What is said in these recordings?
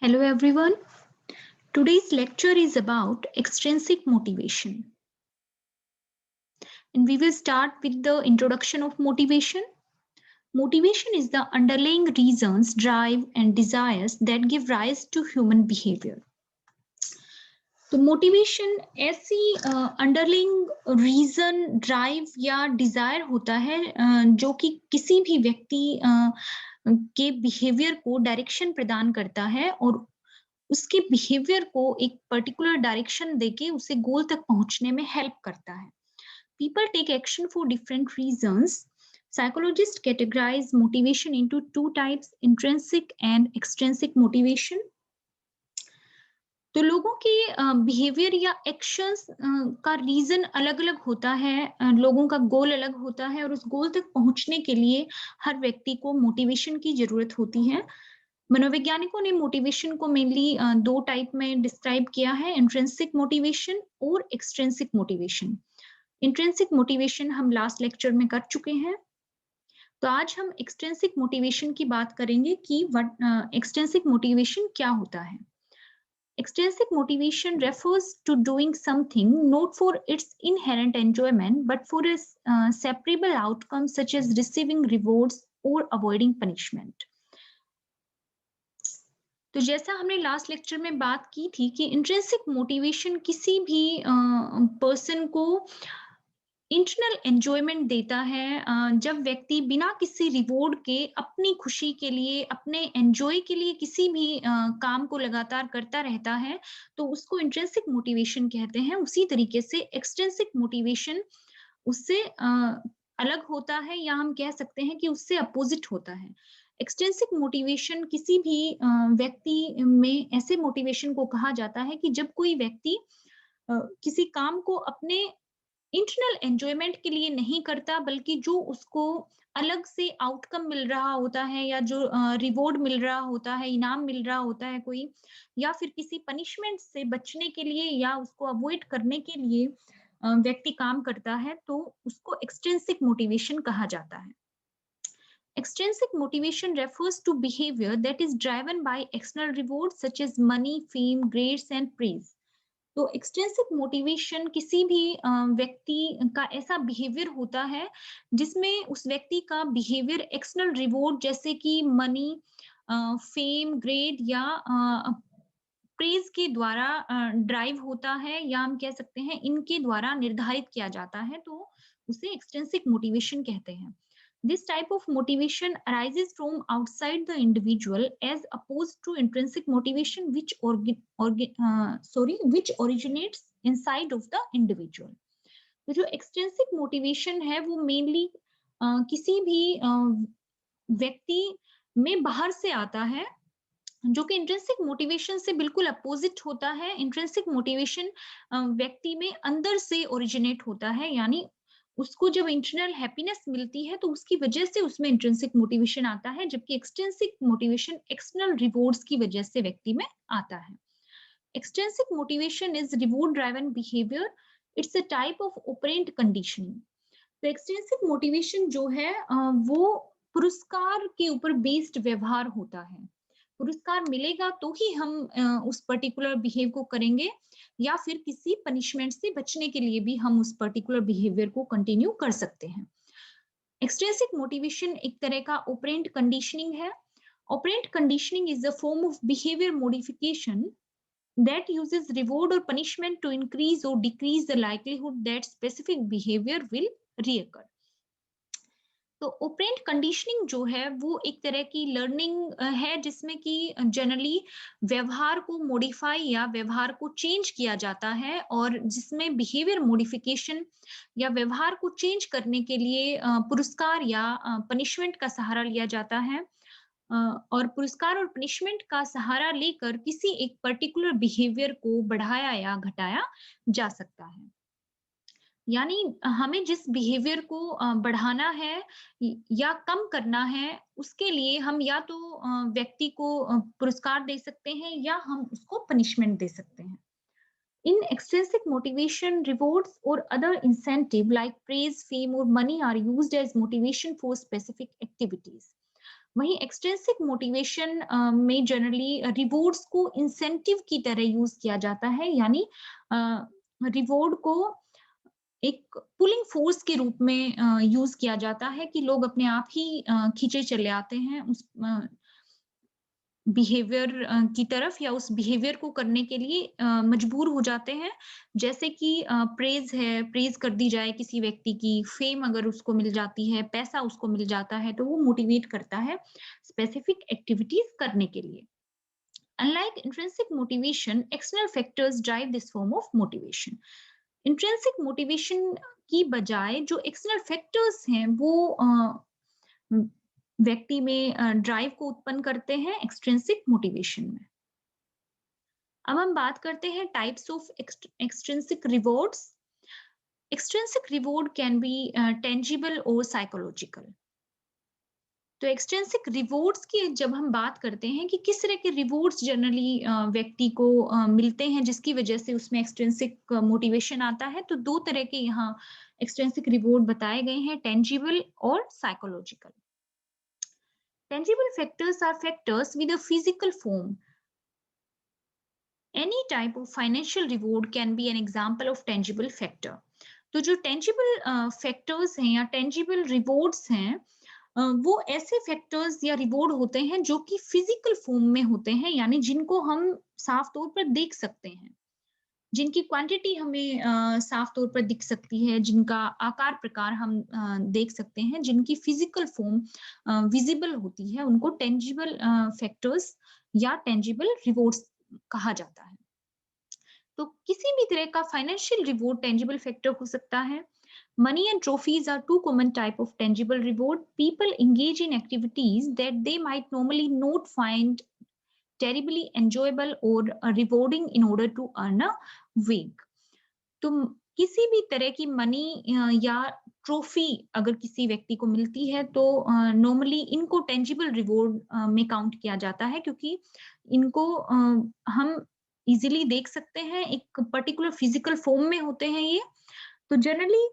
Hello everyone. Today's lecture is about extrinsic motivation. And we will start with the introduction of motivation. Motivation is the underlying reasons, drive and desires that give rise to human behavior. तो motivation ऐसी underlying reason drive या Dzire होता है जो कि किसी भी व्यक्ति के बिहेवियर को डायरेक्शन प्रदान करता है और उसके बिहेवियर को एक पर्टिकुलर डायरेक्शन देके उसे गोल तक पहुंचने में हेल्प करता है. People take action for different reasons. Psychologists categorize motivation into two types, intrinsic and extrinsic motivation. तो लोगों के बिहेवियर या एक्शंस का रीजन अलग अलग होता है, लोगों का गोल अलग होता है और उस गोल तक पहुंचने के लिए हर व्यक्ति को मोटिवेशन की जरूरत होती है. मनोवैज्ञानिकों ने मोटिवेशन को मेनली दो टाइप में डिस्क्राइब किया है, इंट्रिंसिक मोटिवेशन और एक्सट्रिंसिक मोटिवेशन. इंट्रिंसिक मोटिवेशन हम लास्ट लेक्चर में कर चुके हैं. तो आज हम एक्सट्रिंसिक मोटिवेशन की बात करेंगे कि एक्सट्रिंसिक मोटिवेशन क्या होता है. Extrinsic motivation refers to doing something not for its inherent enjoyment but for a separable outcome such as receiving rewards or avoiding punishment. तो जैसा हमने लास्ट लेक्चर में बात की थी कि इंट्रिंसिक मोटिवेशन किसी भी पर्सन को इंटरनल एंजॉयमेंट देता है जब व्यक्ति बिना किसी रिवॉर्ड के अपनी खुशी के लिए, अपने एंजॉय के लिए किसी भी काम को लगातार करता रहता है तो उसको इंट्रिंसिक मोटिवेशन कहते हैं. उसी तरीके से एक्सट्रिंसिक मोटिवेशन उससे अलग होता है या हम कह सकते हैं कि उससे अपोजिट होता है. एक्सट्रिंसिक मोटिवेशन किसी भी व्यक्ति में ऐसे मोटिवेशन को कहा जाता है कि जब कोई व्यक्ति किसी काम को अपने इंटरनल एंजॉयमेंट के लिए नहीं करता बल्कि जो उसको अलग से आउटकम मिल रहा होता है या जो रिवॉर्ड मिल रहा होता है, इनाम मिल रहा होता है कोई, या फिर किसी पनिशमेंट से बचने के लिए या उसको अवॉइड करने के लिए व्यक्ति काम करता है तो उसको एक्सट्रिंसिक मोटिवेशन कहा जाता है. Extrinsic motivation refers to behavior that is driven by external rewards such as money, fame, grades and praise. तो एक्सट्रिंसिक मोटिवेशन किसी भी व्यक्ति का ऐसा बिहेवियर होता है जिसमें उस व्यक्ति का बिहेवियर एक्सटर्नल रिवॉर्ड जैसे कि मनी, फेम, ग्रेड या प्रेज के द्वारा ड्राइव होता है या हम कह सकते हैं इनके द्वारा निर्धारित किया जाता है तो उसे एक्सट्रिंसिक मोटिवेशन कहते हैं. This type of motivation arises from outside the individual as opposed to intrinsic motivation which originates inside of the individual. तो जो extrinsic motivation है वो mainly किसी भी व्यक्ति में बाहर से आता है जो कि इंट्रिंसिक मोटिवेशन से बिल्कुल अपोजिट होता है. इंट्रिंसिक मोटिवेशन व्यक्ति में अंदर से ओरिजिनेट होता है, यानी उसको जब इंटरनल हैप्पीनेस मिलती है तो उसकी वजह से उसमें इंट्रिंसिक मोटिवेशन आता है, जबकि एक्सट्रिंसिक मोटिवेशन एक्सटर्नल रिवॉर्ड्स की वजह से व्यक्ति में आता है. Extrinsic motivation is reward driven behaviour. It's a type of operant conditioning. तो एक्सट्रिंसिक मोटिवेशन जो है वो पुरस्कार के ऊपर बेस्ड व्यवहार होता है. पुरस्कार मिलेगा तो ही हम उस पर्टिकुलर बिहेव को करेंगे या फिर किसी पनिशमेंट से बचने के लिए भी हम उस पर्टिकुलर बिहेवियर को कंटिन्यू कर सकते हैं. एक्सट्रिंसिक मोटिवेशन एक तरह का ऑपरेंट कंडीशनिंग है. Operant conditioning is a form of behaviour modification that uses reward or punishment to increase or decrease the likelihood that specific behavior will reoccur. तो operant conditioning जो है वो एक तरह की लर्निंग है जिसमें कि जनरली व्यवहार को मॉडिफाई या व्यवहार को चेंज किया जाता है और जिसमें बिहेवियर मॉडिफिकेशन या व्यवहार को चेंज करने के लिए पुरस्कार या पनिशमेंट का सहारा लिया जाता है. और पुरस्कार और पनिशमेंट का सहारा लेकर किसी एक पर्टिकुलर बिहेवियर को बढ़ाया या घटाया जा सकता है. यानी हमें जिस बिहेवियर को बढ़ाना है या कम करना है उसके लिए हम या तो व्यक्ति को पुरस्कार दे सकते हैं या हम उसको पनिशमेंट दे सकते हैं. In extrinsic motivation, rewards or other incentive like praise, fame or money are used as motivation for specific activities. वहीं एक्सट्रिंसिक मोटिवेशन में जनरली रिवॉर्ड्स को इंसेंटिव की तरह यूज किया जाता है, यानी रिवॉर्ड को एक पुलिंग फोर्स के रूप में यूज किया जाता है कि लोग अपने आप ही खींचे चले आते हैं उस बिहेवियर की तरफ, या उस बिहेवियर को करने के लिए मजबूर हो जाते हैं। जैसे कि प्रेज़ है, प्रेज़ कर दी जाए किसी व्यक्ति की, फेम अगर उसको मिल जाती है, पैसा उसको मिल जाता है, तो वो मोटिवेट करता है स्पेसिफिक एक्टिविटीज़ करने के लिए। Unlike intrinsic motivation, external factors drive this form of motivation. Intrinsic motivation की बजाय जो external factors हैं वो व्यक्ति में ड्राइव को उत्पन्न करते हैं एक्सट्रिंसिक मोटिवेशन में। अब हम बात करते हैं types of extrinsic rewards. Extrinsic reward can be tangible और साइकोलॉजिकल। तो एक्सट्रिंसिक रिवॉर्ड्स की जब हम बात करते हैं कि किस तरह के रिवॉर्ड्स जनरली व्यक्ति को मिलते हैं जिसकी वजह से उसमें एक्सट्रिंसिक मोटिवेशन आता है, तो दो तरह के यहाँ एक्सट्रिंसिक रिवॉर्ड बताए गए हैं, टेंजिबल और psychological. Tangible factors are factors with a physical form. Any type of financial reward can be an example of tangible factor. तो जो tangible factors हैं या tangible rewards हैं, वो ऐसे factors या reward होते हैं जो कि physical form में होते हैं, यानी जिनको हम साफ तौर पर देख सकते हैं, जिनकी क्वांटिटी हमें साफ तौर पर दिख सकती है, जिनका आकार प्रकार हम देख सकते हैं, जिनकी फिजिकल फॉर्म विजिबल होती है, उनको टेंजिबल फैक्टर्स या टेंजिबल रिवॉर्ड्स कहा जाता है। तो किसी भी तरह का फाइनेंशियल रिवॉर्ड टेंजिबल फैक्टर हो सकता है। Money and trophies are two common type of tangible reward. People engage in activities that they might normally not find terribly enjoyable or rewarding in order to earn a wage. तो किसी भी तरह की money या trophy अगर किसी व्यक्ति को मिलती है तो नॉर्मली इनको टेंजिबल रिवॉर्ड में काउंट किया जाता है, क्योंकि इनको हम इजीली देख सकते हैं, एक पर्टिकुलर फिजिकल फॉर्म में होते हैं ये। तो जनरली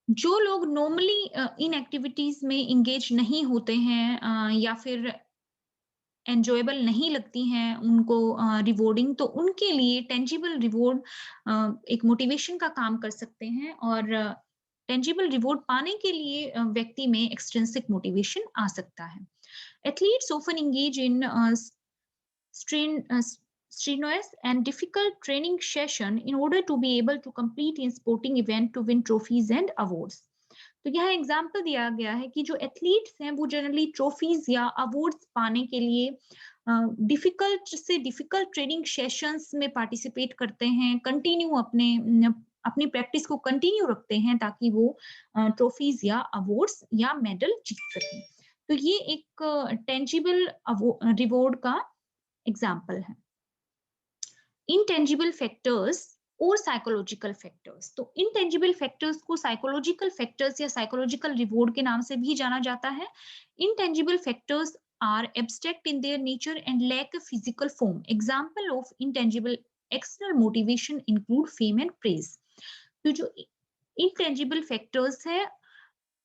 जो लोग नॉर्मली इन एक्टिविटीज में इंगेज नहीं होते हैं या फिर एन्जॉयबल नहीं लगती हैं उनको रिवॉर्डिंग, तो उनके लिए टेंजिबल रिवॉर्ड एक मोटिवेशन का काम कर सकते हैं, और टेंजिबल रिवॉर्ड पाने के लिए व्यक्ति में एक्सट्रिंसिक मोटिवेशन आ सकता है। Athletes often engage in strenuous and difficult training session in order to be able to compete in sporting event to win trophies and awards. तो यहाँ एग्जाम्पल दिया गया है कि जो एथलीट्स हैं वो जनरली ट्रॉफीज या अवार्ड्स पाने के लिए डिफिकल्ट से डिफिकल्ट ट्रेनिंग सेशंस में पार्टिसिपेट करते हैं, कंटिन्यू अपनी प्रैक्टिस को कंटिन्यू रखते हैं ताकि वो ट्रॉफीज या अवार्ड्स या मेडल जीत सकें। तो ये एक टेंजिबल रिवॉर्ड का एग्जाम्पल है। इनटेंजिबल फैक्टर्स और साइकोलॉजिकल फैक्टर्स। तो इनटेंजिबल फैक्टर्स को साइकोलॉजिकल फैक्टर्स या साइकोलॉजिकल रिवॉर्ड के नाम से भी जाना जाता है। Intangible factors are abstract in their nature and lack a physical form. Example of intangible external motivation include fame and praise. तो जो इनटेंजिबल फैक्टर्स है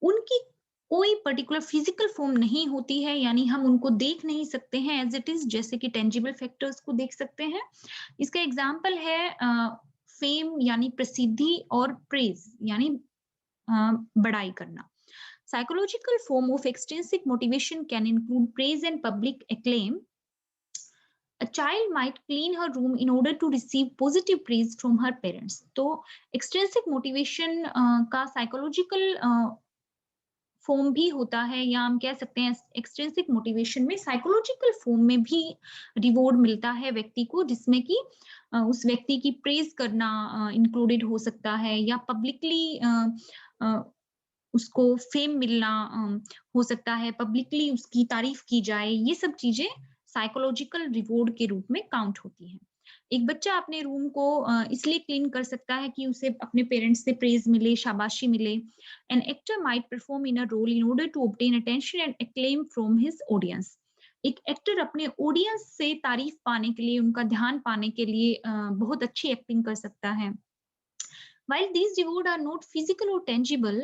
उनकी कोई पर्टिकुलर फिजिकल फॉर्म नहीं होती है, यानी हम उनको देख नहीं सकते हैं एज इट इज, जैसे कि टेंजिबल फैक्टर्स को देख सकते हैं। इसका एग्जाम्पल है फेम यानी प्रसिद्धि और प्रेज यानी बड़ाई करना। Psychological form of extrinsic motivation can include praise and public acclaim. A child might clean her room in order to receive positive praise from her parents. तो extrinsic motivation का psychological form भी होता है, या हम कह सकते हैं एक्सट्रिंसिक मोटिवेशन में साइकोलॉजिकल फॉर्म में भी रिवॉर्ड मिलता है व्यक्ति को, जिसमें कि उस व्यक्ति की प्रेज करना इंक्लूडेड हो सकता है, या पब्लिकली उसको फेम मिलना हो सकता है, पब्लिकली उसकी तारीफ की जाए। ये सब चीजें साइकोलॉजिकल रिवॉर्ड के रूप में काउंट होती हैं। एक बच्चा अपने रूम को इसलिए क्लीन कर सकता है कि उसे अपने पेरेंट्स से प्रेज मिले, शाबाशी मिले। An actor might perform in a role in order to obtain attention and acclaim from his audience. एक एक्टर अपने ऑडियंस से तारीफ पाने के लिए, उनका ध्यान पाने के लिए बहुत अच्छी एक्टिंग कर सकता है। While these rewards are not physical or tangible,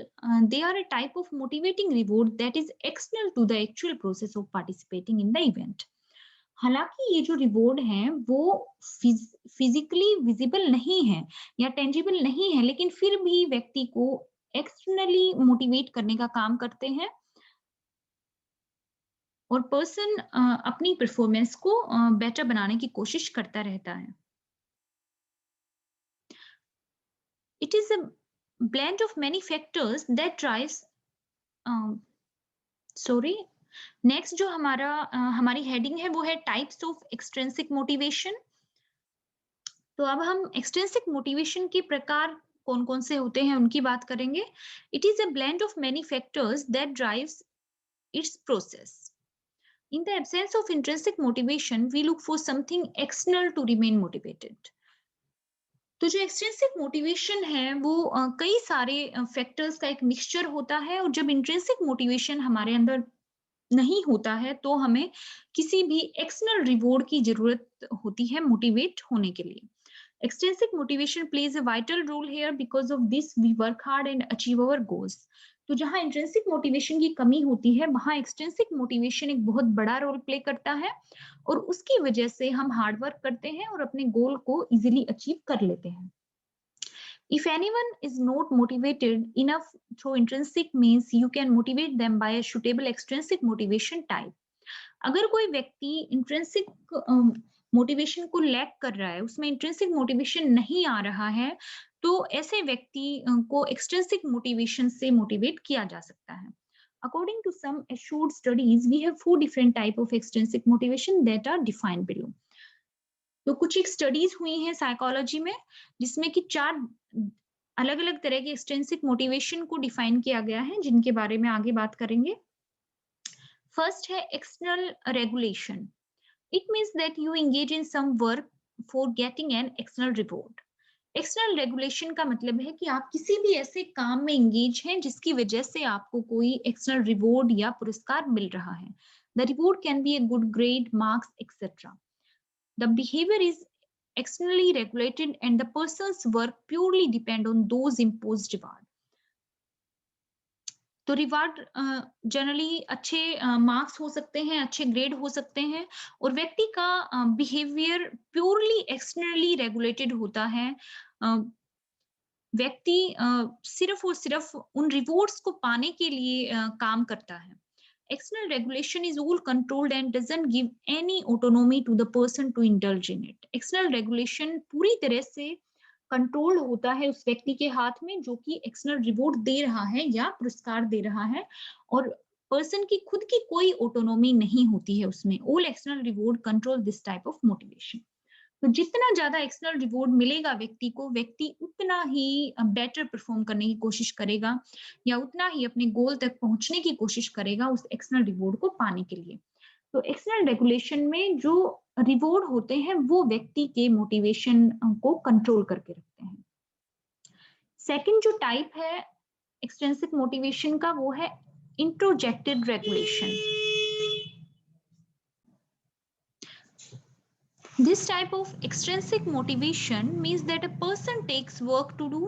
they are a type of motivating reward that is external to the actual process of participating in the event. हालांकि ये जो रिवॉर्ड हैं वो फिजिकली विजिबल नहीं है या टेंजिबल नहीं है, लेकिन फिर भी व्यक्ति को एक्सटर्नली मोटिवेट करने का काम करते हैं और पर्सन अपनी परफॉर्मेंस को बेटर बनाने की कोशिश करता रहता है. It is a blend of many factors that drives sorry next जो हमारी हेडिंग है वो है टाइप्स ऑफ एक्सट्रिंसिक मोटिवेशन. तो अब हम एक्सट्रिंसिक मोटिवेशन के प्रकार कौन कौन से होते हैं उनकी बात करेंगे. It is a blend of many factors that drives it's process. In the absence of intrinsic motivation, we look for something external to remain motivated. तो जो एक्सट्रिंसिक मोटिवेशन है वो कई सारे फैक्टर्स का एक मिक्सचर होता है, और जब इंट्रिंसिक मोटिवेशन हमारे अंदर नहीं होता है तो हमें किसी भी एक्सटर्नल रिवॉर्ड की जरूरत होती है मोटिवेट होने के लिए. Extrinsic motivation plays a vital role here. Because of this, we work hard and achieve our goals. तो जहां इंट्रिंसिक मोटिवेशन की कमी होती है वहां एक्सट्रिंसिक मोटिवेशन एक बहुत बड़ा रोल प्ले करता है, और उसकी वजह से हम हार्ड वर्क करते हैं और अपने गोल को इजीली अचीव कर लेते हैं. If anyone is not motivated enough through intrinsic means, you can motivate them by a suitable extrinsic motivation type. अगर कोई व्यक्ति इंट्रिंसिक मोटिवेशन को लैक कर रहा है, उसमें इंट्रिंसिक मोटिवेशन नहीं आ रहा है, तो ऐसे व्यक्ति को एक्सट्रिंसिक मोटिवेशन से मोटिवेट किया जा सकता है. According to some assured studies, we have 4 different type of extrinsic motivation that are defined below. तो कुछ एक स्टडीज हुई हैं साइकोलॉजी में जिसमें कि 4 अलग अलग तरह के एक्सट्रिंसिक मोटिवेशन को डिफाइन किया गया है, जिनके बारे में आगे बात करेंगे. फर्स्ट है external regulation. It means that you engage in some work for getting an external reward. External regulation का मतलब है कि आप किसी भी ऐसे काम में एंगेज हैं जिसकी वजह से आपको कोई एक्सटर्नल रिवॉर्ड या पुरस्कार मिल रहा है. The reward can be a good grade, marks etcetera. The behavior is externally regulated and the person's work purely depend on those imposed reward. तो रिवार्ड जनरली अच्छे मार्क्स हो सकते हैं, अच्छे ग्रेड हो सकते हैं, और व्यक्ति का बिहेवियर प्योरली एक्सटर्नली रेगुलेटेड होता है. व्यक्ति सिर्फ और सिर्फ उन रिवॉर्ड्स को पाने के लिए काम करता है. External regulation is all controlled and doesn't give any autonomy to the person to indulge in it. External regulation पूरी तरह से कंट्रोल होता है उस व्यक्ति के हाथ में जो कि एक्सटर्नल रिवॉर्ड दे रहा है या पुरस्कार दे रहा है, और पर्सन की खुद की कोई ऑटोनॉमी नहीं होती है उसमें. All external reward control this type of motivation. तो जितना ज्यादा एक्सटर्नल रिवॉर्ड मिलेगा व्यक्ति को, व्यक्ति उतना ही बेटर परफॉर्म करने की कोशिश करेगा या उतना ही अपने गोल तक पहुंचने की कोशिश करेगा उस एक्सटर्नल रिवॉर्ड को पाने के लिए. तो एक्सटर्नल रेगुलेशन में जो रिवॉर्ड होते हैं वो व्यक्ति के मोटिवेशन को कंट्रोल करके रखते हैं. सेकंड जो टाइप है एक्सट्रिंसिक मोटिवेशन का वो है इंट्रोजेक्टेड regulation. This type of extrinsic motivation means that a person takes work to do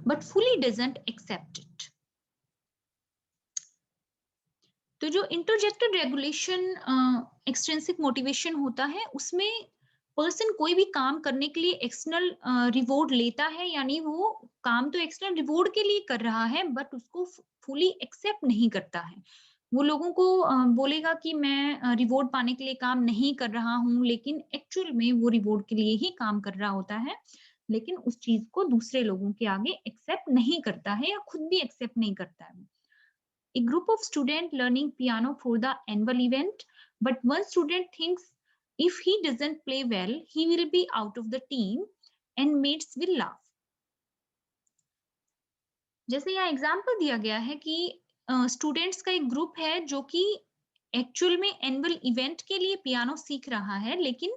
but fully doesn't accept it. तो जो इंटरजेक्टेड रेगुलेशन एक्सट्रिंसिक मोटिवेशन होता है उसमें पर्सन कोई भी काम करने के लिए एक्सटर्नल रिवॉर्ड लेता है, यानी वो काम तो एक्सटर्नल रिवॉर्ड के लिए कर रहा है बट उसको फुली एक्सेप्ट नहीं करता है. वो लोगों को बोलेगा कि मैं रिवॉर्ड पाने के लिए काम नहीं कर रहा हूँ, लेकिन एक्चुअल में वो रिवॉर्ड के लिए ही काम कर रहा होता है, लेकिन उस चीज को दूसरे लोगों के आगे एक्सेप्ट नहीं करता है या खुद भी एक्सेप्ट नहीं करता है. A group of students learning piano for the annual event, but one student thinks if he doesn't play well, he will be out of the team and mates will laugh. जैसे यहाँ example दिया गया है कि students का एक group है जो कि एक्चुअल में एनुअल इवेंट के लिए पियानो सीख रहा है, लेकिन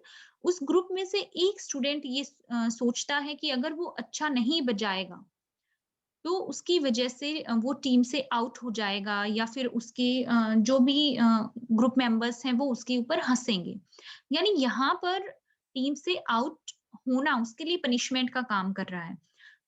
उस ग्रुप में से एक स्टूडेंट ये सोचता है कि अगर वो अच्छा नहीं बजाएगा तो उसकी वजह से वो टीम से आउट हो जाएगा, या फिर उसके जो भी ग्रुप मेंबर्स हैं वो उसके ऊपर हंसेंगे. यानी यहाँ पर टीम से आउट होना उसके लिए पनिशमेंट का काम कर रहा है.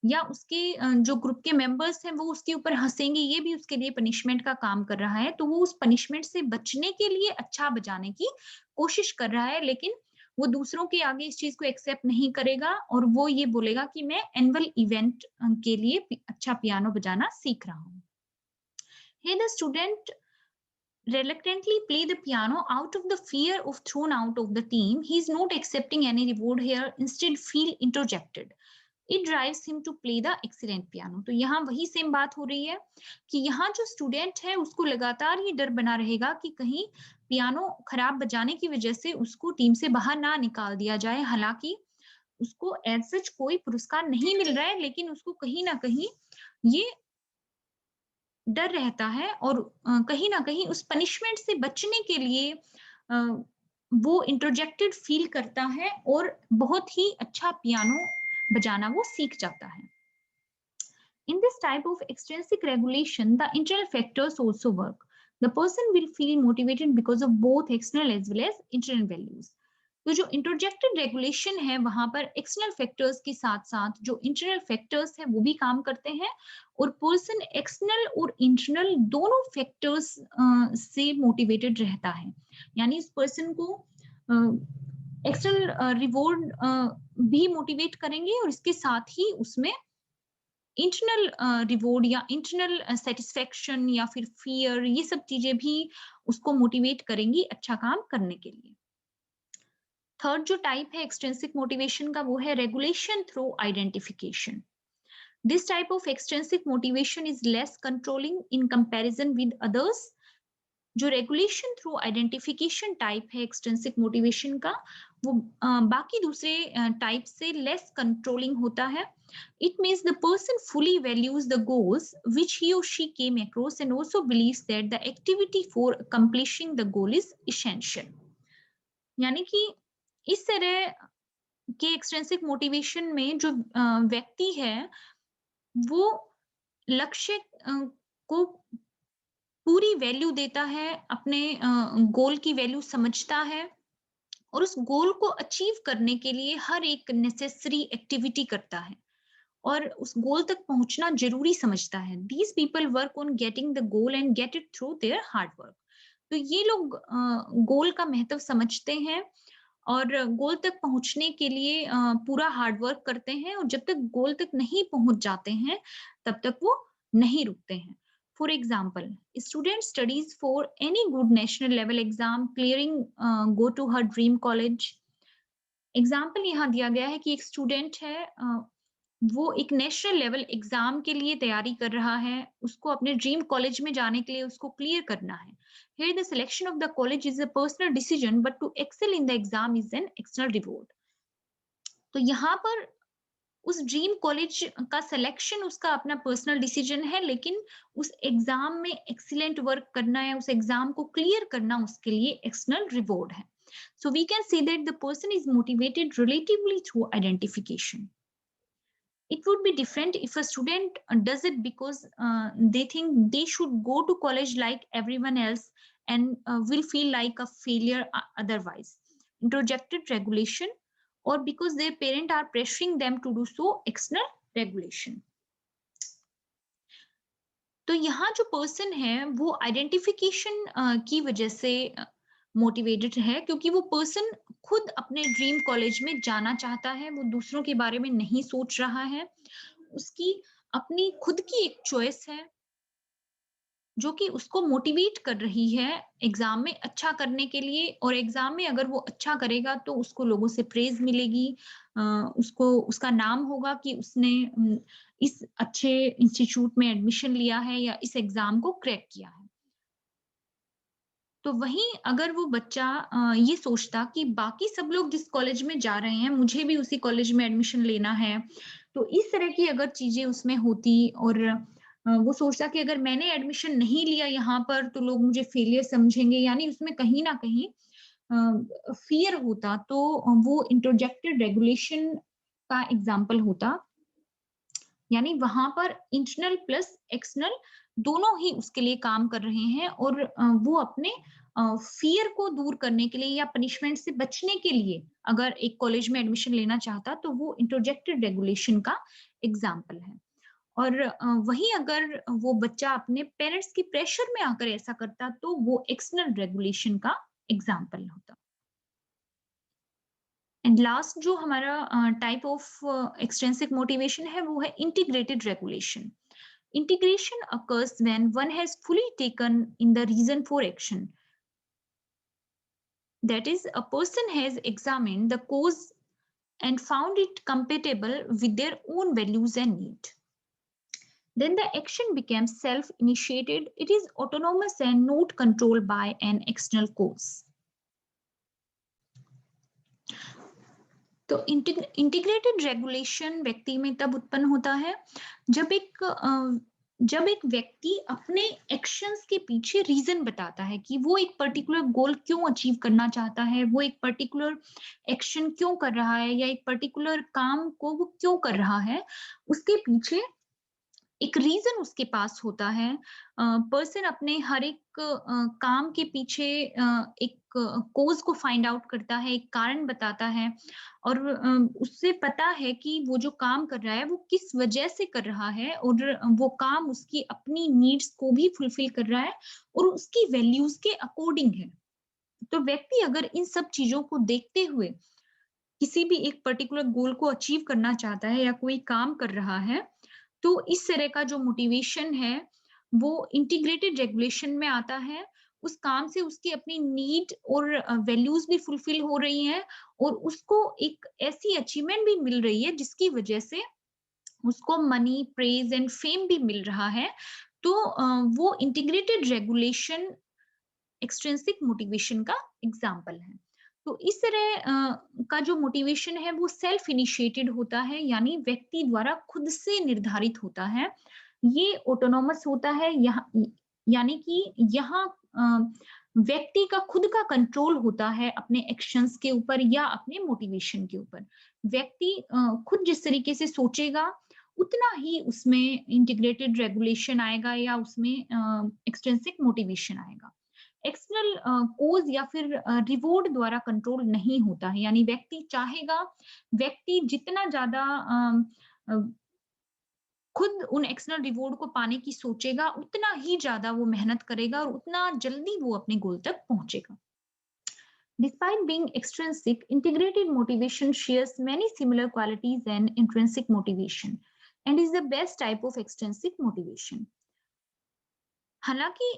या उसके जो ग्रुप के मेंबर्स हैं वो उसके ऊपर हंसेंगे, ये भी उसके लिए पनिशमेंट का काम कर रहा है। तो वो उस पनिशमेंट से बचने के लिए अच्छा बजाने की कोशिश कर रहा है, लेकिन वो दूसरों के आगे इस चीज को एक्सेप्ट नहीं करेगा और वो ये बोलेगा कि मैं एनुअल इवेंट के लिए अच्छा पियानो बजाना सीख रहा हूँ। Here the student reluctantly play the piano out of the fear of thrown out of the team. He is not accepting any reward here, instead feel introjected. It drives him to play the excellent piano. तो यहाँ वही same बात हो रही है कि यहाँ जो स्टूडेंट है उसको लगातार ये डर बना रहेगा कि कहीं पियानो खराब बजाने की वजह से उसको टीम से बाहर ना निकाल दिया जाए। हालांकि उसको एज सच कोई पुरस्कार नहीं मिल रहा है, लेकिन उसको कहीं ना कहीं ये डर रहता है और कहीं न कहीं उस पनिशमेंट से बचने के लिए वो इंट्रोजेक्टेड फील करता है और बहुत ही अच्छा पियानो बजाना वो सीख जाता है। In this type of extrinsic regulation, the internal factors also work. The person will feel motivated because of both external as well as internal values. तो जो इंटरजेक्टेड रेगुलेशन है वहां पर एक्सटर्नल फैक्टर्स के साथ साथ जो इंटरनल फैक्टर्स है वो भी काम करते हैं और पर्सन एक्सटर्नल और इंटरनल दोनों फैक्टर्स से मोटिवेटेड रहता है। यानी इस पर्सन को एक्सटर्नल रिवॉर्ड भी मोटिवेट करेंगे और इसके साथ ही उसमें इंटरनल रिवॉर्ड या इंटरनल सेटिस्फेक्शन या फिर फियर, ये सब चीजें भी उसको मोटिवेट करेंगी अच्छा काम करने के लिए। थर्ड जो टाइप है एक्सट्रिंसिक मोटिवेशन का वो है regulation through identification. This type of extrinsic motivation is less controlling in comparison with others. जो रेगुलेशन थ्रू आइडेंटिफिकेशन टाइप है एक्सट्रिंसिक मोटिवेशन का वो बाकी दूसरे टाइप से लेस कंट्रोलिंग होता है। It means the person fully values the goals which he और she came across and also believes that the activity for accomplishing the goal is essential. यानी कि इस तरह के एक्सट्रिंसिक मोटिवेशन में जो व्यक्ति है वो लक्ष्य को पूरी वैल्यू देता है, अपने गोल की वैल्यू समझता है और उस गोल को अचीव करने के लिए हर एक नेसेसरी एक्टिविटी करता है और उस गोल तक पहुंचना जरूरी समझता है। These people work on getting the goal and get it through their hard work. तो ये लोग गोल का महत्व समझते हैं और गोल तक पहुंचने के लिए पूरा हार्ड वर्क करते हैं और जब तक गोल तक नहीं पहुंच जाते हैं तब तक वो नहीं रुकते हैं। For example, student studies for any good national level exam clearing go to her dream college. Example यहाँ दिया गया है कि एक स्टूडेंट है वो एक नेशनल लेवल एग्जाम के लिए तैयारी कर रहा है, उसको अपने ड्रीम कॉलेज में जाने के लिए उसको क्लियर करना है। Here the selection of the college is a personal decision, but to excel in the exam is an external reward. तो यहाँ पर उस ड्रीम कॉलेज का सिलेक्शन उसका अपना पर्सनल डिसीजन है, लेकिन उस एग्जाम में एक्सीलेंट वर्क करना है, उस एग्जाम को क्लियर करना उसके लिए एक्सटर्नल रिवॉर्ड है। So we can say that the person is motivated relatively through identification. It would be different if a student does it because they think they should go to college like everyone else and will feel like a failure otherwise. Introjected regulation, or because their parents are pressuring them to do so, external regulation. तो यहाँ जो person है वो identification की वजह से motivated है क्योंकि वो पर्सन खुद अपने ड्रीम कॉलेज में जाना चाहता है, वो दूसरों के बारे में नहीं सोच रहा है। उसकी अपनी खुद की एक चॉइस है जो कि उसको मोटिवेट कर रही है एग्जाम में अच्छा करने के लिए और एग्जाम में अगर वो अच्छा करेगा तो उसको लोगों से प्रेज मिलेगी, उसको उसका नाम होगा कि उसने इस अच्छे इंस्टीट्यूट में एडमिशन लिया है या इस एग्जाम को क्रैक किया है। तो वहीं अगर वो बच्चा ये सोचता कि बाकी सब लोग जिस कॉलेज में जा रहे हैं मुझे भी उसी कॉलेज में एडमिशन लेना है, तो इस तरह की अगर चीजें उसमें होती और वो सोचता कि अगर मैंने एडमिशन नहीं लिया यहाँ पर तो लोग मुझे फेलियर समझेंगे, यानी उसमें कहीं ना कहीं फियर होता, तो वो इंटरजेक्टेड रेगुलेशन का एग्जाम्पल होता। यानी वहां पर इंटरनल प्लस एक्सटर्नल दोनों ही उसके लिए काम कर रहे हैं और वो अपने फियर को दूर करने के लिए या पनिशमेंट से बचने के लिए अगर एक कॉलेज में एडमिशन लेना चाहता तो वो इंट्रोजेक्टेड रेगुलेशन का एग्जाम्पल है। और वहीं अगर वो बच्चा अपने पेरेंट्स की प्रेशर में आकर ऐसा करता तो वो एक्सटर्नल रेगुलेशन का एग्जाम्पल होता। एंड लास्ट जो हमारा टाइप ऑफ एक्सट्रिंसिक मोटिवेशन है वो है integrated regulation. Integration occurs when one has fully taken in the reason for action. That is, a person has examined the cause and found it compatible with their own values and need. Then the action becomes self-initiated. It is autonomous and not controlled by an external cause. तो integrated regulation व्यक्ति में तब उत्पन्न होता है जब एक व्यक्ति अपने एक्शंस के पीछे रीजन बताता है कि वो एक पर्टिकुलर गोल क्यों अचीव करना चाहता है, वो एक पर्टिकुलर एक्शन क्यों कर रहा है या एक पर्टिकुलर काम को वो क्यों कर रहा है, उसके पीछे एक रीजन उसके पास होता है। पर्सन अपने हर एक काम के पीछे एक कोज को फाइंड आउट करता है, एक कारण बताता है और उससे पता है कि वो जो काम कर रहा है वो किस वजह से कर रहा है और वो काम उसकी अपनी नीड्स को भी फुलफिल कर रहा है और उसकी वैल्यूज के अकॉर्डिंग है। तो व्यक्ति अगर इन सब चीजों को देखते हुए किसी भी एक पर्टिकुलर गोल को अचीव करना चाहता है या कोई काम कर रहा है, तो इस तरह का जो मोटिवेशन है वो इंटीग्रेटेड रेगुलेशन में आता है। उस काम से उसकी अपनी नीड और वैल्यूज भी फुलफिल हो रही हैं और उसको एक ऐसी अचीवमेंट भी मिल रही है जिसकी वजह से उसको मनी, प्रेज एंड फेम भी मिल रहा है। तो वो इंटीग्रेटेड रेगुलेशन एक्सट्रिंसिक मोटिवेशन का एग्जाम्पल है। तो इस तरह का जो मोटिवेशन है वो सेल्फ इनिशिएटेड होता है, यानी व्यक्ति द्वारा खुद से निर्धारित होता है। ये ऑटोनोमस होता है, यहाँ यानी कि यहाँ व्यक्ति का खुद का कंट्रोल होता है अपने एक्शंस के ऊपर या अपने मोटिवेशन के ऊपर। व्यक्ति खुद जिस तरीके से सोचेगा उतना ही उसमें इंटीग्रेटेड रेगुलेशन आएगा या उसमें एक्सट्रिंसिक मोटिवेशन आएगा। एक्सटर्नल कोज या फिर रिवॉर्ड द्वारा कंट्रोल नहीं होता है, यानी व्यक्ति चाहेगा, व्यक्ति जितना ज्यादा खुद उन एक्सटर्नल रिवॉर्ड को पाने की सोचेगा उतना ही ज्यादा वो मेहनत करेगा और उतना जल्दी वो अपने गोल तक पहुंचेगा। Despite being extrinsic, integrated motivation shares many similar qualities and intrinsic motivation and is the best type of extrinsic motivation. हालांकि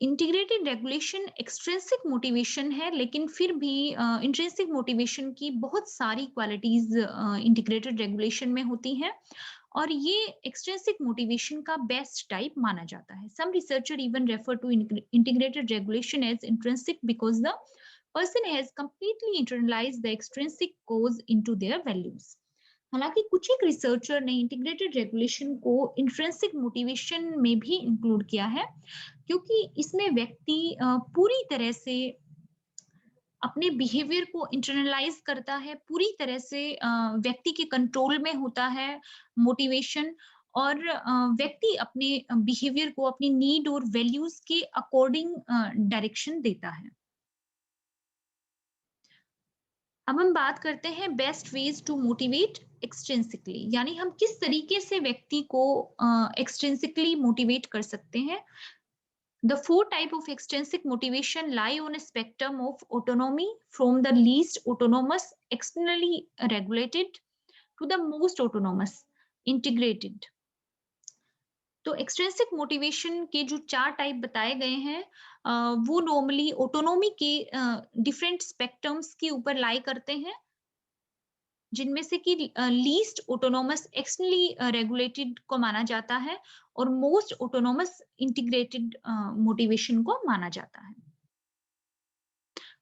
इंटीग्रेटेड रेगुलेशन एक्सट्रिंसिक मोटिवेशन है, लेकिन फिर भी इंट्रिंसिक मोटिवेशन की बहुत सारी क्वालिटीज इंटीग्रेटेड रेगुलेशन में होती हैं और ये एक्सट्रिंसिक मोटिवेशन का बेस्ट टाइप माना जाता है। Some researcher even refer to integrated regulation as intrinsic because the person has completely internalized the extrinsic cause into their values. हालांकि कुछ एक रिसर्चर ने इंटीग्रेटेड रेगुलेशन को इंट्रिंसिक मोटिवेशन में भी इंक्लूड किया है, क्योंकि इसमें व्यक्ति पूरी तरह से अपने बिहेवियर को इंटरनलाइज करता है, पूरी तरह से व्यक्ति के कंट्रोल में होता है मोटिवेशन और व्यक्ति अपने बिहेवियर को अपनी नीड और वैल्यूज के अकॉर्डिंग डायरेक्शन देता है। अब हम बात करते हैं बेस्ट वेज टू मोटिवेट एक्सट्रिंसिकली, यानी हम किस तरीके से व्यक्ति को एक्सट्रिंसिकली मोटिवेट कर सकते हैं। The four type of extrinsic motivation lie on a spectrum of autonomy from the least autonomous, externally regulated to the most autonomous, integrated. तो एक्सट्रिंसिक मोटिवेशन के जो 4 टाइप बताए गए हैं वो नॉर्मली ऑटोनॉमी के डिफरेंट स्पेक्ट्रम्स के ऊपर लाई करते हैं, जिनमें से कि लीस्ट ऑटोनॉमस एक्सटर्नली रेगुलेटेड को माना जाता है और मोस्ट ऑटोनॉमस इंटीग्रेटेड मोटिवेशन को माना जाता है।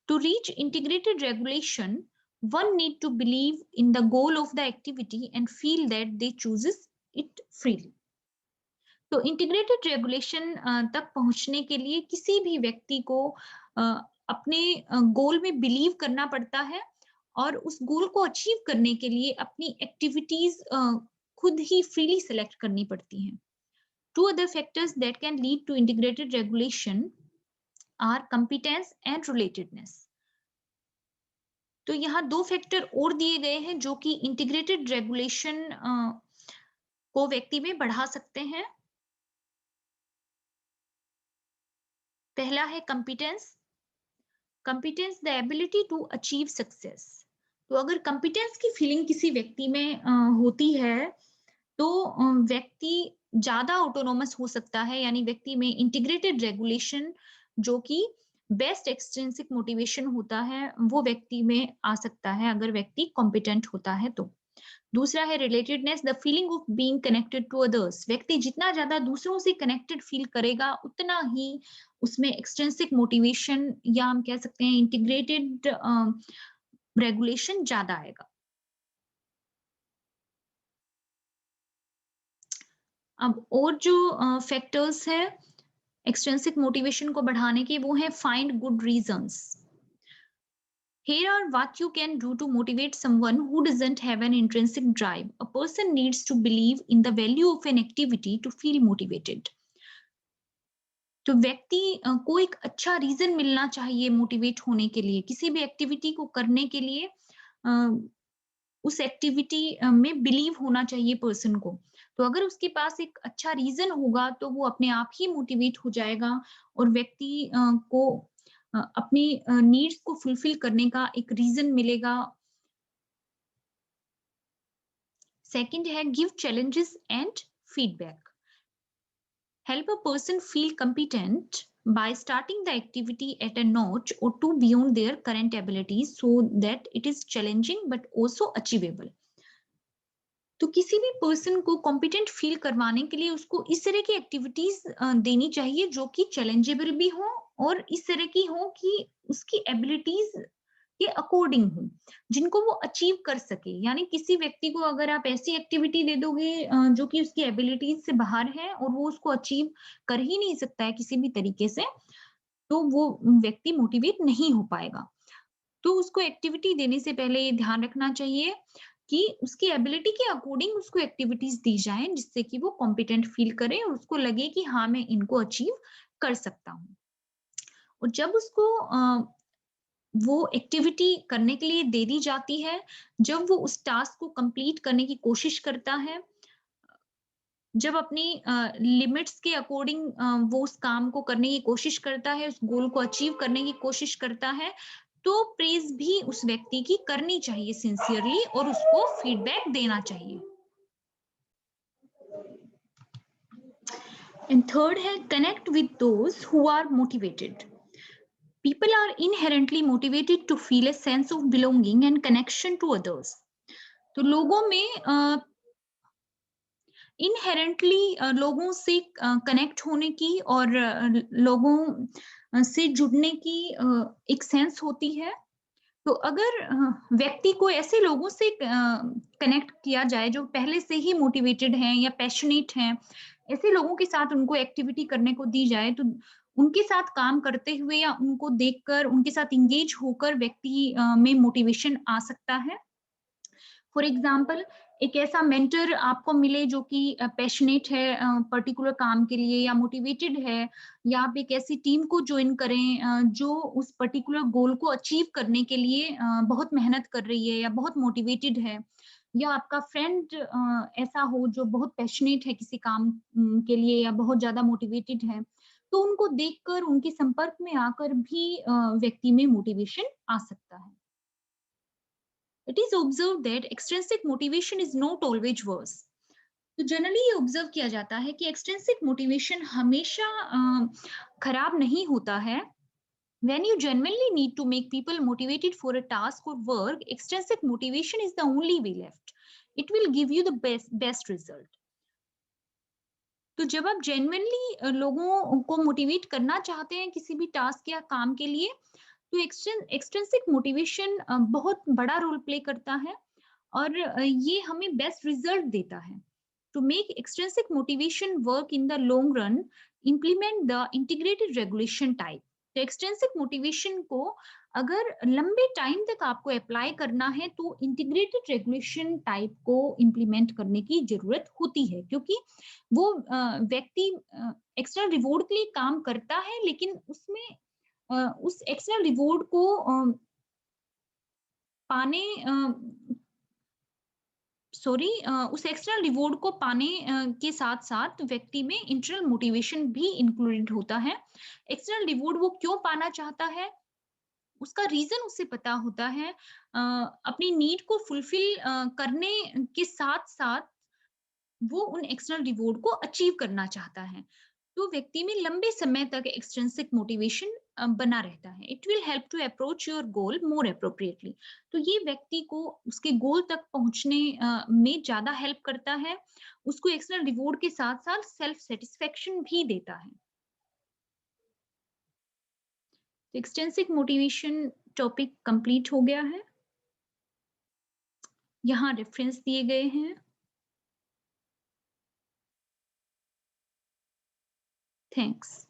To reach integrated regulation one need to believe in the goal of the activity and feel that they chooses it freely. तो इंटीग्रेटेड रेगुलेशन तक पहुंचने के लिए किसी भी व्यक्ति को अपने गोल में बिलीव करना पड़ता है और उस गोल को अचीव करने के लिए अपनी एक्टिविटीज खुद ही फ्रीली सेलेक्ट करनी पड़ती हैं। Two other factors that can lead to integrated regulation are competence and relatedness. तो यहाँ दो फैक्टर और दिए गए हैं जो कि इंटीग्रेटेड रेगुलेशन को व्यक्ति में बढ़ा सकते हैं। पहला है competence. Competence the ability to achieve success. तो अगर कंपिटेंस की फीलिंग किसी व्यक्ति में होती है तो व्यक्ति ज्यादा ऑटोनोमस हो सकता है, यानी व्यक्ति में इंटीग्रेटेड रेगुलेशन जो कि बेस्ट एक्सट्रिंसिक मोटिवेशन होता है वो व्यक्ति में आ सकता है अगर व्यक्ति कॉम्पिटेंट होता है तो। दूसरा है relatedness, the feeling of being connected to others. व्यक्ति जितना ज्यादा दूसरों से कनेक्टेड फील करेगा उतना ही उसमें एक्सट्रिंसिक मोटिवेशन या हम कह सकते हैं इंटीग्रेटेड रेगुलेशन ज्यादा आएगा। अब और जो फैक्टर्स है एक्सट्रिंसिक मोटिवेशन को बढ़ाने के वो है find good reasons. Here are what you can do to motivate someone who doesn't have an intrinsic drive. A person needs to believe in the value of an activity to feel motivated. तो व्यक्ति को एक अच्छा reason मिलना चाहिए motivate होने के लिए, किसी भी एक्टिविटी को करने के लिए उस एक्टिविटी में बिलीव होना चाहिए पर्सन को। तो अगर उसके पास एक अच्छा रीजन होगा तो वो अपने आप ही मोटिवेट हो जाएगा और व्यक्ति को अपनी नीड्स को फुलफिल करने का एक रीजन मिलेगा। सेकंड है give challenges and feedback. Help a person feel competent by starting the activity at a notch or two beyond their current abilities so that it is challenging but also achievable. तो किसी भी person को competent feel करवाने के लिए उसको इस तरह की एक्टिविटीज देनी चाहिए जो कि चैलेंजेबल भी हो और इस तरह की हो कि उसकी एबिलिटीज के अकॉर्डिंग हो, जिनको वो अचीव कर सके। यानी किसी व्यक्ति को अगर आप ऐसी एक्टिविटी दे दोगे जो कि उसकी एबिलिटीज से बाहर है और वो उसको अचीव कर ही नहीं सकता है किसी भी तरीके से, तो वो व्यक्ति मोटिवेट नहीं हो पाएगा। तो उसको एक्टिविटी देने से पहले ये ध्यान रखना चाहिए कि उसकी एबिलिटी के अकॉर्डिंग उसको एक्टिविटीज दी जाएं जिससे कि वो कॉम्पिटेंट फील करे और उसको लगे कि हाँ मैं इनको अचीव कर सकता हूँ। और जब उसको वो एक्टिविटी करने के लिए दे दी जाती है, जब वो उस टास्क को कंप्लीट करने की कोशिश करता है, जब अपनी लिमिट्स के अकॉर्डिंग वो उस काम को करने की कोशिश करता है, उस गोल को अचीव करने की कोशिश करता है, तो प्रेज भी उस व्यक्ति की करनी चाहिए सिंसियरली और उसको फीडबैक देना चाहिए। एंड थर्ड है connect with those who are motivated. People are inherently motivated to feel a sense of belonging and connection to others. तो लोगों में इनहेरेंटली लोगों से कनेक्ट होने की और लोगों से जुड़ने की एक सेंस होती है। तो अगर व्यक्ति को ऐसे लोगों से कनेक्ट किया जाए जो पहले से ही मोटिवेटेड हैं या पैशनेट हैं, ऐसे लोगों के साथ उनको एक्टिविटी करने को दी जाए तो उनके साथ काम करते हुए या उनको देखकर उनके साथ इंगेज होकर व्यक्ति में मोटिवेशन आ सकता है। फॉर एग्जाम्पल एक ऐसा मेंटर आपको मिले जो कि पैशनेट है पर्टिकुलर काम के लिए या मोटिवेटेड है, या आप एक ऐसी टीम को ज्वाइन करें जो उस पर्टिकुलर गोल को अचीव करने के लिए बहुत मेहनत कर रही है या बहुत मोटिवेटेड है, या आपका फ्रेंड ऐसा हो जो बहुत पैशनेट है किसी काम के लिए या बहुत ज्यादा मोटिवेटेड है, तो उनको देखकर उनके संपर्क में आकर भी व्यक्ति में मोटिवेशन आ सकता है। It is observed that extrinsic motivation is not always worse. तो जनरली ये ऑब्जर्व किया जाता है कि एक्सट्रिंसिक मोटिवेशन हमेशा खराब नहीं होता है। When you genuinely need to make people motivated for a task or work, extrinsic motivation is the only way left. It will give you the best result. तो जब आप जेन्युइनली लोगों को मोटिवेट करना चाहते हैं किसी भी टास्क या काम के लिए, तो एक्सट्रिंसिक मोटिवेशन बहुत बड़ा रोल प्ले करता है और ये हमें बेस्ट रिजल्ट देता है। To make extrinsic motivation work in the long run, implement the integrated regulation type. तो एक्सट्रिंसिक मोटिवेशन को अगर लंबे टाइम तक आपको अप्लाई करना है तो इंटीग्रेटेड रेगुलेशन टाइप को इम्प्लीमेंट करने की जरूरत होती है, क्योंकि वो व्यक्ति एक्स्ट्रा रिवॉर्ड के लिए काम करता है लेकिन उसमें उस एक्सटर्नल रिवॉर्ड को पाने उस एक्सटर्नल रिवॉर्ड को पाने के साथ-साथ व्यक्ति में इंटरनल मोटिवेशन भी इंक्लूडेड होता है। एक्सटर्नल रिवॉर्ड वो क्यों पाना चाहता है, उसका रीज़न उसे पता होता है। अपनी नीड को फुलफिल करने के साथ-साथ वो उन एक्सटर्नल रिवॉर्ड को अचीव करना चाहता है। तो व्यक्ति में लंबे समय तक एक्सट्रिंसिक मोटिवेशन बना रहता है। It will help to approach your goal more appropriately. तो ये व्यक्ति को उसके गोल तक पहुंचने में ज़्यादा हेल्प करता है। उसको एक्सटर्नल रिवॉर्ड के साथ-साथ सेल्फ सैटिस्फैक्शन भी देता है। तो एक्सट्रिंसिक मोटिवेशन टॉपिक कंप्लीट हो गया है। यहाँ रेफरेंस दिए गए हैं। थैंक्स।